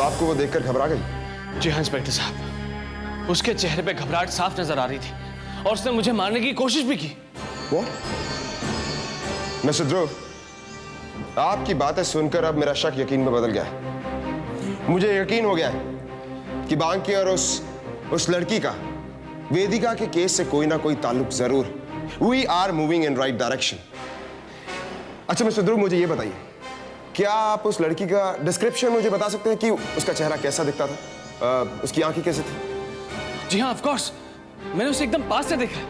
आपको वो देखकर घबरा गई? जी हाँ इंस्पेक्टर साहब, उसके चेहरे पे घबराहट साफ नजर आ रही थी और उसने मुझे मारने की कोशिश भी की। वो मिस्टर ध्रुव, आपकी बातें सुनकर अब मेरा शक यकीन में बदल गया है। मुझे यकीन हो गया है कि बांकी और उस लड़की का वेदिका के केस से कोई ना कोई ताल्लुक जरूर है। We are moving in right direction. अच्छा मिस्टर ध्रुव, मुझे ये बताइए, क्या आप उस लड़की का डिस्क्रिप्शन मुझे बता सकते हैं कि उसका चेहरा कैसा दिखता था, उसकी आंखें कैसे थी? जी हाँ ऑफ कोर्स, मैंने उसे एकदम पास से देखा है।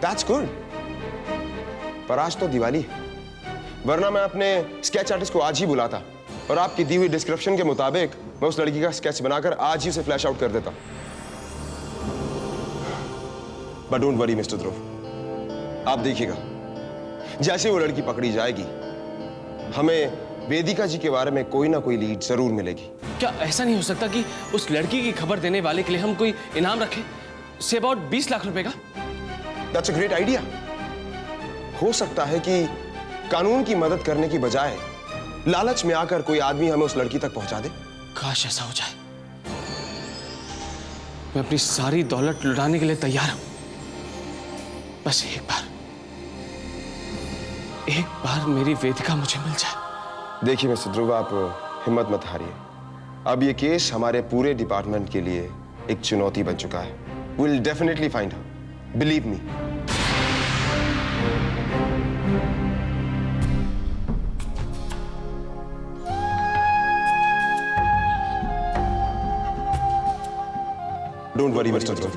That's good. पर आज तो दिवाली है, वरना मैं अपने स्केच आर्टिस्ट को आज ही बुलाता और आपकी दी हुई डिस्क्रिप्शन के मुताबिक मैं उस लड़की का स्केच बनाकर आज ही उसे फ्लैश आउट कर देता। बट डोंट वरी मिस्टर ध्रुव, आप देखिएगा जैसे वो लड़की पकड़ी जाएगी हमें वेदिका जी के बारे में कोई ना कोई लीड जरूर मिलेगी। क्या ऐसा नहीं हो सकता कि उस लड़की की खबर देने वाले के लिए हम कोई इनाम रखें, से अबाउट 20 लाख रुपए का? That's a great idea. हो सकता है कि कानून की मदद करने की बजाय लालच में आकर कोई आदमी हमें उस लड़की तक पहुंचा दे। काश ऐसा हो जाए। मैं अपनी सारी दौलत लुटाने के लिए तैयार हूं, बस एक बार मेरी वेदिका मुझे मिल जाए। देखिए मिस्टर ध्रुव, आप हिम्मत मत हारिए। अब ये केस हमारे पूरे डिपार्टमेंट के लिए एक चुनौती बन चुका है। We'll definitely find her. Believe me. Don't worry, Mr. Dhruv.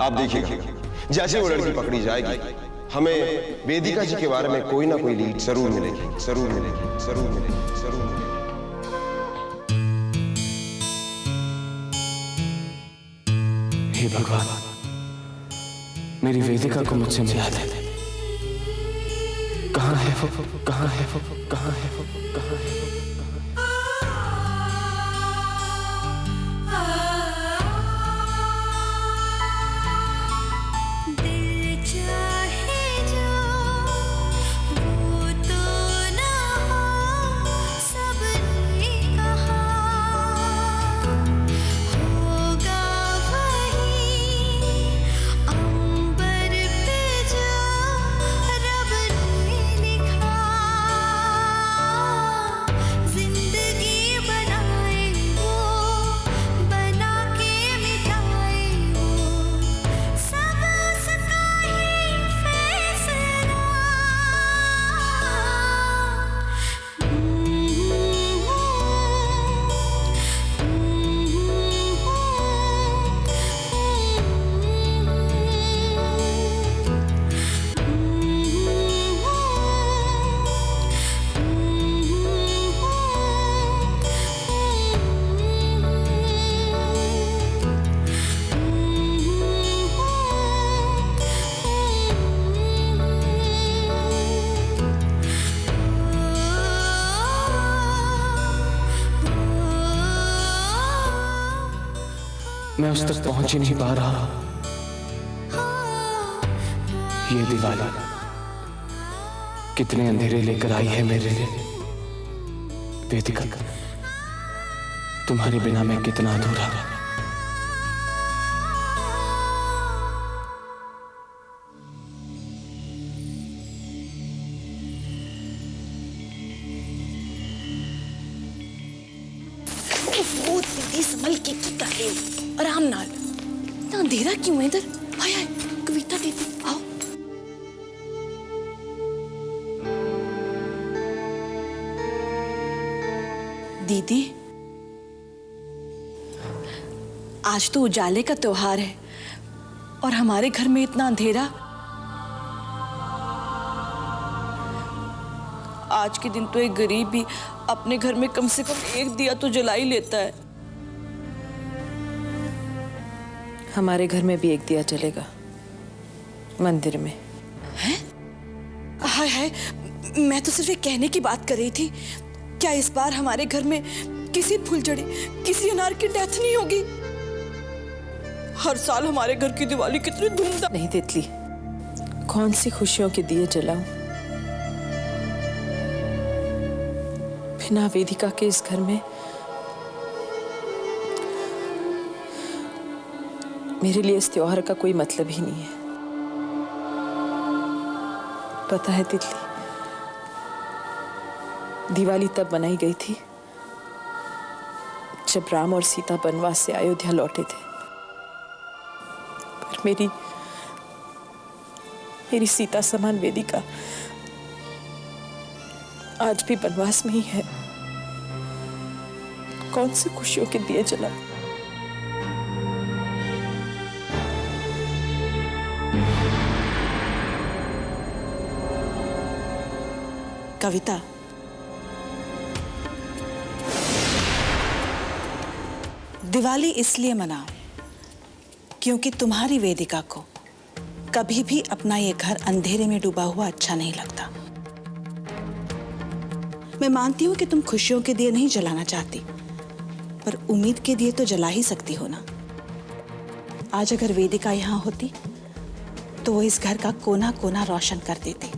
आप देखिएगा जैसे वो लड़की पकड़ी जाएगी हमें वेदिका जी के बारे में कोई ना कोई लीड जरूर मिलेगी, जरूर मिलेगी, जरूर मिलेगी, जरूर मिलेगी। हे भगवान, मेरी वेदिका को मुझसे मिला दे। कहाँ है वो, कहाँ है वो, कहाँ है वो, कहाँ है वो? मैं उस तक पहुंच ही नहीं पा रहा। ये दिवाली कितने अंधेरे लेकर आई है मेरे लिए। वेदिका, तुम्हारे बिना मैं कितना अधूरा। दीदी संभल के की कर रही हो? आराम नाल। इतना अंधेरा क्यों है इधर? हाय हाय, कविता दीदी आओ। दीदी, आज तो उजाले का त्योहार है और हमारे घर में इतना अंधेरा। आज के दिन तो एक गरीब भी अपने घर में कम से कम एक दिया तो जला ही लेता है। हमारे घर में भी एक दिया जलेगा, मंदिर में। हैं? हाय हाय, मैं तो सिर्फ एक कहने की बात कर रही थी। क्या इस बार हमारे घर में किसी फुलझड़ी, किसी अनार की डेथ नहीं होगी? हर साल हमारे घर की दिवाली कितनी धूमधाम। नहीं तितली, कौन सी खुशियों के दिए जलाऊं? बिना वेदिका के इस घर में मेरे लिए इस त्योहार का कोई मतलब ही नहीं है। पता है तितली, दिवाली तब मनाई गई थी जब राम और सीता वनवास से अयोध्या लौटे थे। पर मेरी सीता समान वेदिका आज भी वनवास में ही है। कौन से खुशियों के दिए जला। कविता, दिवाली इसलिए मनाओ क्योंकि तुम्हारी वेदिका को कभी भी अपना ये घर अंधेरे में डूबा हुआ अच्छा नहीं लगता। मैं मानती हूं कि तुम खुशियों के दिए नहीं जलाना चाहती, पर उम्मीद के दिए तो जला ही सकती हो ना। आज अगर वेदिका यहां होती तो वो इस घर का कोना कोना रोशन कर देती।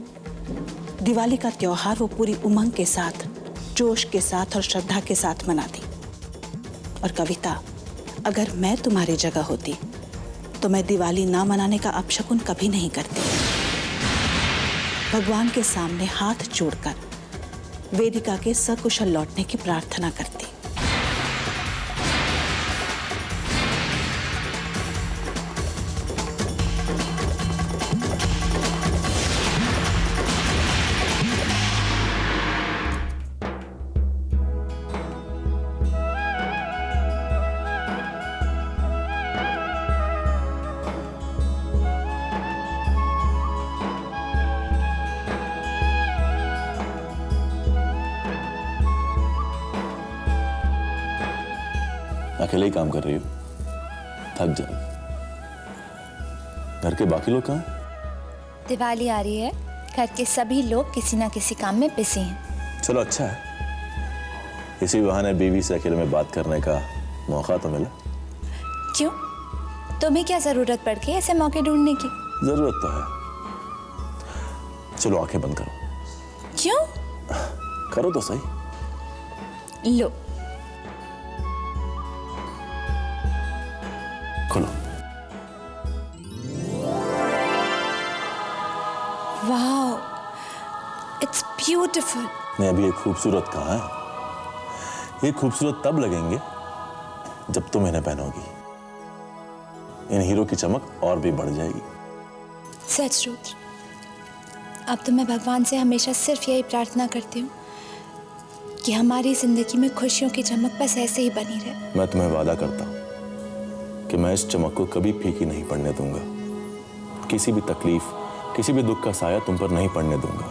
दिवाली का त्योहार वो पूरी उमंग के साथ, जोश के साथ और श्रद्धा के साथ मनाती। और कविता, अगर मैं तुम्हारी जगह होती तो मैं दिवाली ना मनाने का अपशकुन कभी नहीं करती। भगवान के सामने हाथ जोड़कर वेदिका के सकुशल लौटने की प्रार्थना करती। अकेले ही काम कर रही हो, थक जाओ। घर के बाकी लोग कहाँ? दिवाली आ रही है, घर के सभी लोग किसी ना किसी काम में बिजी हैं। चलो अच्छा है, इसी बहाने बीवी से अकेले में बात करने का मौका तो मिला। क्यों? तुम्हें क्या जरूरत पड़ गई ऐसे मौके ढूंढने की? जरूरत तो है। चलो आंखें बंद करो। क्यों? करो तो सही। लो। खोलो। Wow, it's beautiful. नहीं, अभी ये खूबसूरत कहाँ है? ये खूबसूरत तब लगेंगे जब तुम इन्हें पहनोगी। इन हीरो की चमक और भी बढ़ जाएगी। सच रुद्र, अब तो मैं भगवान से हमेशा सिर्फ यही प्रार्थना करती हूँ कि हमारी जिंदगी में खुशियों की चमक बस ऐसे ही बनी रहे। मैं तुम्हें वादा करता हूँ कि मैं इस चमक को कभी फीकी नहीं पड़ने दूंगा। किसी भी तकलीफ, किसी भी दुख का साया तुम पर नहीं पड़ने दूंगा।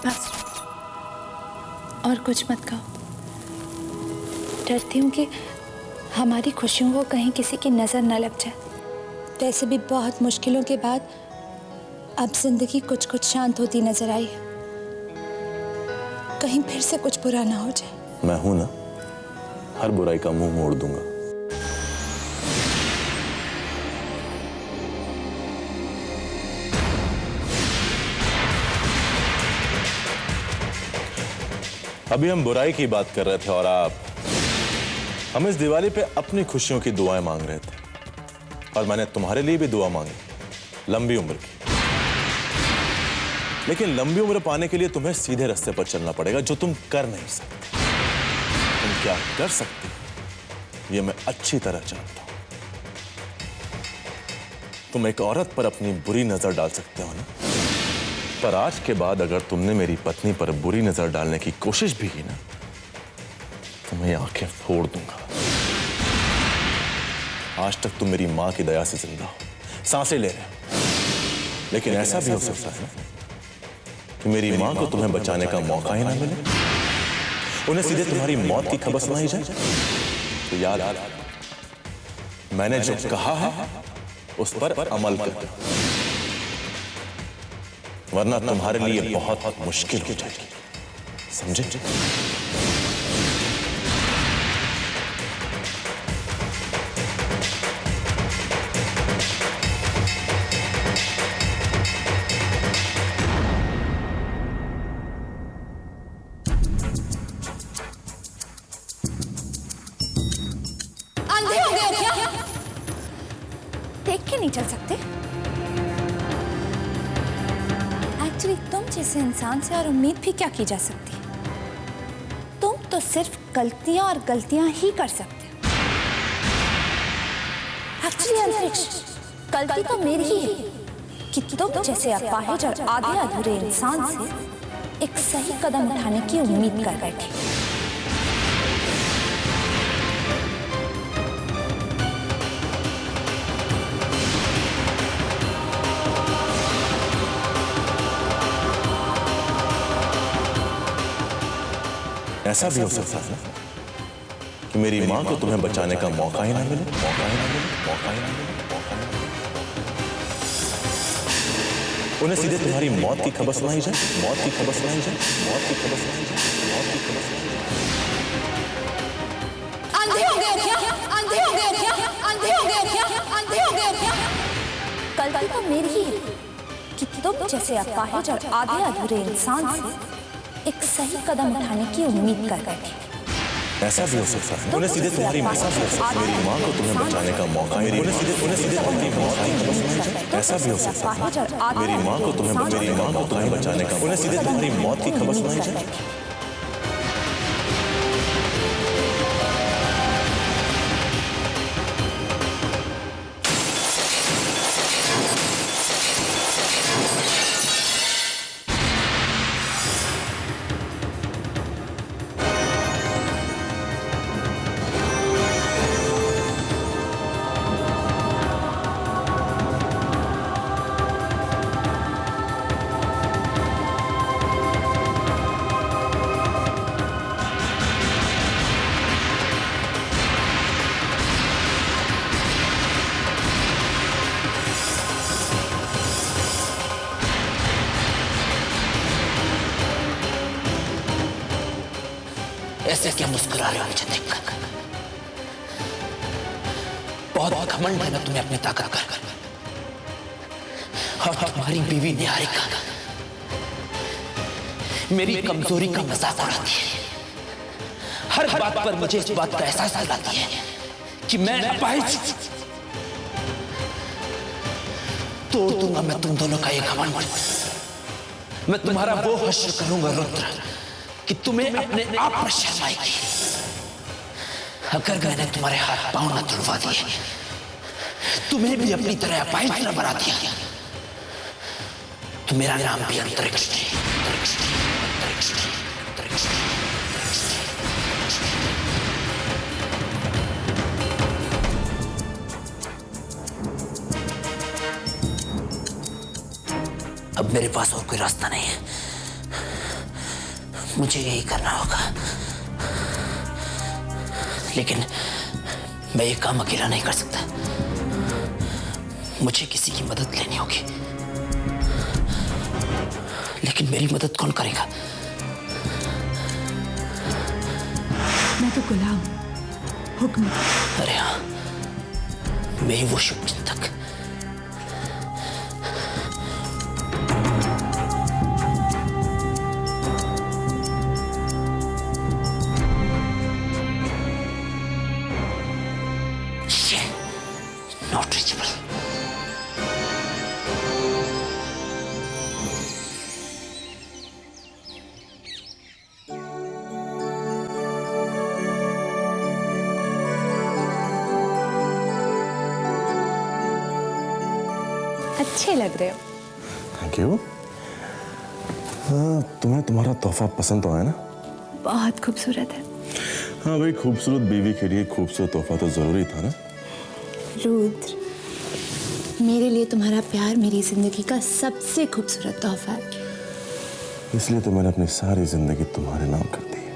बस और कुछ मत कहो। डरती हूँ कि हमारी खुशियों को कहीं किसी की नजर न लग जाए। वैसे भी बहुत मुश्किलों के बाद अब जिंदगी कुछ कुछ शांत होती नजर आई है। कहीं फिर से कुछ बुरा ना हो जाए। मैं हूं ना, हर बुराई का मुंह मोड़ दूंगा। अभी हम बुराई की बात कर रहे थे और हम इस दिवाली पे अपनी खुशियों की दुआएं मांग रहे थे। और मैंने तुम्हारे लिए भी दुआ मांगी, लंबी उम्र की। लेकिन लंबी उम्र पाने के लिए तुम्हें सीधे रास्ते पर चलना पड़ेगा, जो तुम कर नहीं सकते। तुम क्या कर सकते हो ये मैं अच्छी तरह जानता हूं। तुम एक औरत पर अपनी बुरी नजर डाल सकते हो ना, पर आज के बाद अगर तुमने मेरी पत्नी पर बुरी नजर डालने की कोशिश भी की ना, तो मैं आंखें फोड़ दूंगा। आज तक तुम मेरी मां की दया से जिंदा हो, सांसें ले रहे हो, लेकिन ऐसा भी हो सकता है ना कि मेरी मां को तुम्हें बचाने का मौका ही ना मिले, उन्हें सीधे तुम्हारी मौत की खबर सुनाई जाए। तो याद, मैंने जो कहा है उस पर अमल कर, वरना तुम्हारे लिए बहुत मुश्किल हो जाएगी। समझे? देख के नहीं चल सकते? एक्चुअली तुम जैसे इंसान से और उम्मीद भी क्या की जा सकती? तुम तो सिर्फ गलतियां और गलतियां ही कर सकते हो। एक्चुअली अंतरिक्ष, गलती तो मेरी ही है कि तुम जैसे अपाहिज और आधे अधूरे इंसान से एक सही कदम उठाने की उम्मीद कर बैठी। ऐसा भी हो सकता है ना कि मेरी मां को तुम्हें बचाने का मौका ही ना मिले, मौका ही ना मिले, मौका ही ना मिले, मौका ही ना मिले। उन्हें सीधे तुम्हारी मौत की खबर सुनाई जाए, मौत की खबर सुनाई जाए, मौत की खबर सुनाई जाए, मौत की खबर सुनाई जाए। अंधे हो गए क्या? अंधे हो गए क्या? अंधे हो गए क्या? अंधे हो गए क्या? गलती तो मेरी ही है कि तुम जैसे अपाहिज और आधे अधूरे इंसान से एक सही कदम उठाने की उम्मीद कर बैठी। ऐसा भी हो सकता है उन्हें सीधे तुम्हारी मां से मेरी मां को तुम्हें बचाने का मौका ही उन्हें सीधे तुम्हारी मौत की खबर सुनाई जाए। ऐसा भी हो सकता है मेरी मां को तुम्हें बचाने का उन्हें सीधे तुम्हारी मौत की खबर सुनाई जाए। ऐसे क्या मुस्कुरा रहे हो मुझे देखकर? बहुत घमंड है ना तुम्हें अपनी ताकत कर। और तुम्हारी बीवी निहारिका मेरी कमजोरी का मजाक उड़ाती है। हर बात पर मुझे इस बात का एहसास दिलाती है कि मैं अपाहिज हूं। तोड़ दूंगा मैं तुम दोनों का ये घमंड। मैं तुम्हारा वो हश्र करूंगा रुद्र कि तुम्हें अपने आप पर शर्म आएगी। अगर मैंने तुम्हारे हाथ पांव न तुड़वा दिए, तुम्हें भी अपनी तरह अपाहिज न बना दिया, तो मेरा नाम भी अंतरिक्ष नहीं। अंतरिक्ष नहीं, अंतरिक्ष नहीं, अंतरिक्ष नहीं, अंतरिक्ष नहीं। अब मेरे पास और कोई रास्ता नहीं है, मुझे यही करना होगा। लेकिन मैं ये काम अकेला नहीं कर सकता, मुझे किसी की मदद लेनी होगी। लेकिन मेरी मदद कौन करेगा? मैं तो गुलाम, हुक्म। अरे हाँ, मेरी वो शुभ चिंतक। Not reachable. अच्छे लग रहे हो। Thank you. तुम्हें तुम्हारा तोहफा पसंद तो आया ना? बहुत खूबसूरत है। हाँ भाई, खूबसूरत बीवी के लिए खूबसूरत तोहफा तो जरूरी था ना। रुद्र, मेरे लिए तुम्हारा प्यार मेरी जिंदगी का सबसे खूबसूरत तोहफा है। इसलिए तो मैंने अपनी सारी जिंदगी तुम्हारे नाम कर दी है।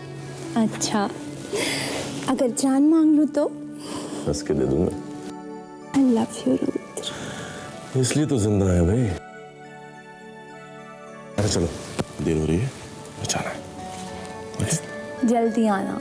अच्छा, अगर जान मांग लूं तो? हंस के दे दूंगा। I love you, Rudra. इसलिए तो जिंदा है भाई। अरे चलो, देर हो रही है, बचाना है। जल्दी आना।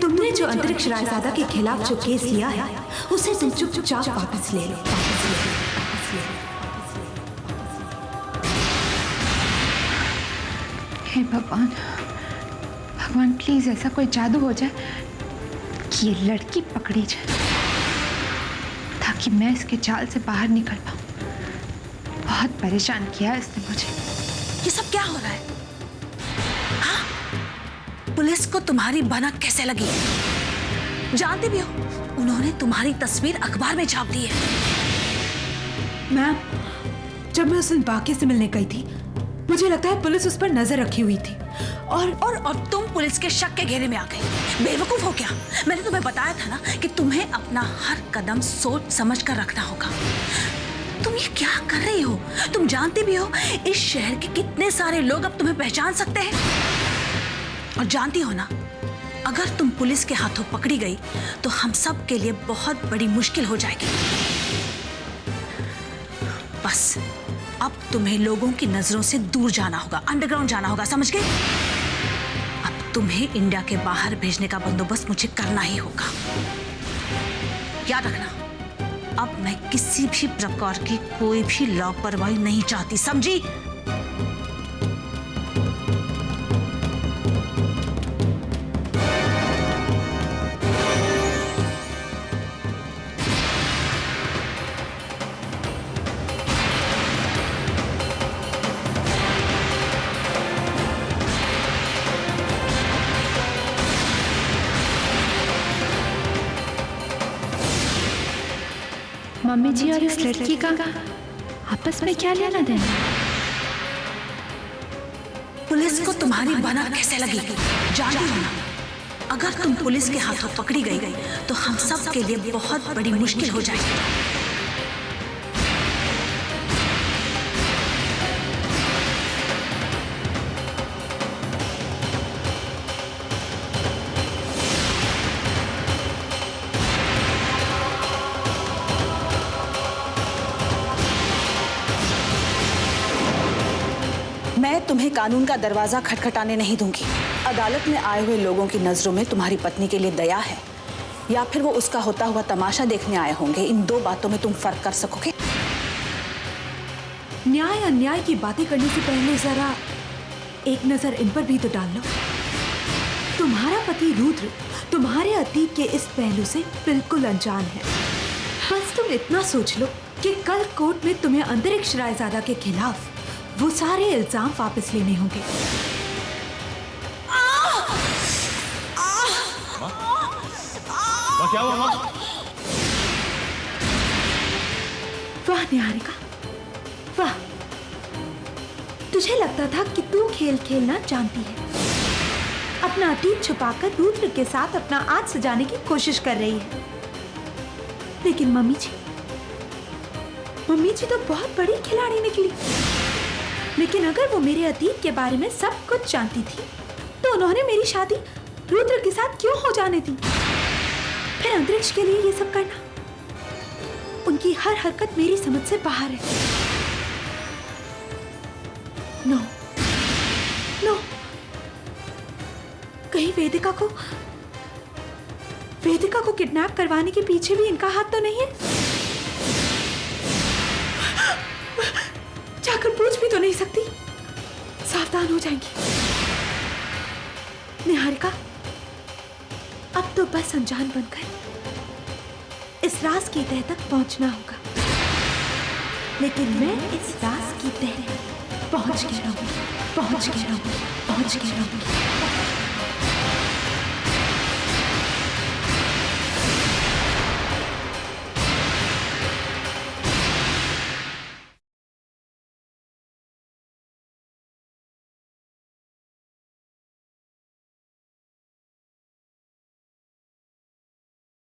तुमने जो अंतरिक्ष रायजादा के खिलाफ जो केस लिया है उसे तुम चुपचाप वापस ले लो। हे भगवान, भगवान प्लीज ऐसा कोई जादू हो जाए कि ये लड़की पकड़ी जाए, ताकि मैं इसके जाल से बाहर निकल पाऊं। बहुत परेशान किया इसने मुझे। ये सब क्या हो रहा है? हाँ? पुलिस को तुम्हारी भनक कैसे लगी? जानते भी हो, उन्होंने तुम्हारी तस्वीर अखबार में छाप दी है। मैम, जब मैं उस दिन बाकी से मिलने गई थी, मुझे लगता है पुलिस उस पर नजर रखी हुई थी और तुम पुलिस के शक के घेरे में आ गई। बेवकूफ हो क्या? मैंने तुम्हें बताया था ना कि तुम्हें अपना हर कदम सोच समझ कर रखना होगा। तुम ये क्या कर रही हो? तुम जानती भी हो इस शहर के कितने सारे लोग अब तुम्हें पहचान सकते हैं। और जानती हो ना, अगर तुम पुलिस के हाथों पकड़ी गई तो हम सब के लिए बहुत बड़ी मुश्किल हो जाएगी। बस अब तुम्हें लोगों की नजरों से दूर जाना होगा, अंडरग्राउंड जाना होगा, समझ गए? अब तुम्हें इंडिया के बाहर भेजने का बंदोबस्त मुझे करना ही होगा। याद रखना, अब मैं किसी भी प्रकार की कोई भी लापरवाही नहीं चाहती, समझी? मम्मी जी और इस लड़की का आपस में क्या लेना देना? पुलिस को तुम्हारी भनक कैसे लगी? जानती हो ना, अगर तुम पुलिस के हाथों पकड़ी गई तो हम सब के लिए बहुत बड़ी मुश्किल हो जाएगी। मैं तुम्हें कानून का दरवाजा खटखटाने नहीं दूंगी। अदालत में आए हुए लोगों की नजरों में तुम्हारी पत्नी के लिए दया है या फिर वो उसका होता हुआ तमाशा देखने आए होंगे, इन दो बातों में तुम फर्क कर सकोगे? न्याय अन्याय की बातें करने से पहले जरा एक नजर इन पर भी तो डाल लो। तुम्हारा पति रुद्र तुम्हारे अतीत के इस पहलू से बिल्कुल अनजान है। बस तुम इतना सोच लो कि कल कोर्ट में तुम्हें अंतरिक्ष रायजादा के खिलाफ वो सारे इल्जाम वापस लेने होंगे। क्या हुआ? वाह निहारिका, वाह। तुझे लगता था कि तू खेल खेलना जानती है। अपना अतीत छुपाकर रुद्र के साथ अपना आज सजाने की कोशिश कर रही है। लेकिन मम्मी जी तो बहुत बड़ी खिलाड़ी निकली। लेकिन अगर वो मेरे अतीत के बारे में सब कुछ जानती थी तो उन्होंने मेरी शादी रुद्र के साथ क्यों हो जाने दी? फिर अंतरिक्ष के लिए ये सब करना, उनकी हर हरकत मेरी समझ से बाहर है। नो, कहीं वेदिका को किडनैप करवाने के पीछे भी इनका हाथ तो नहीं है? जाकर पूछ भी तो नहीं सकती, सावधान हो जाएंगी। निहारिका, अब तो बस अनजान बनकर इस राज की तह तक पहुंचना होगा। लेकिन मैं इस राज की तह पहुंच के रहूंगी।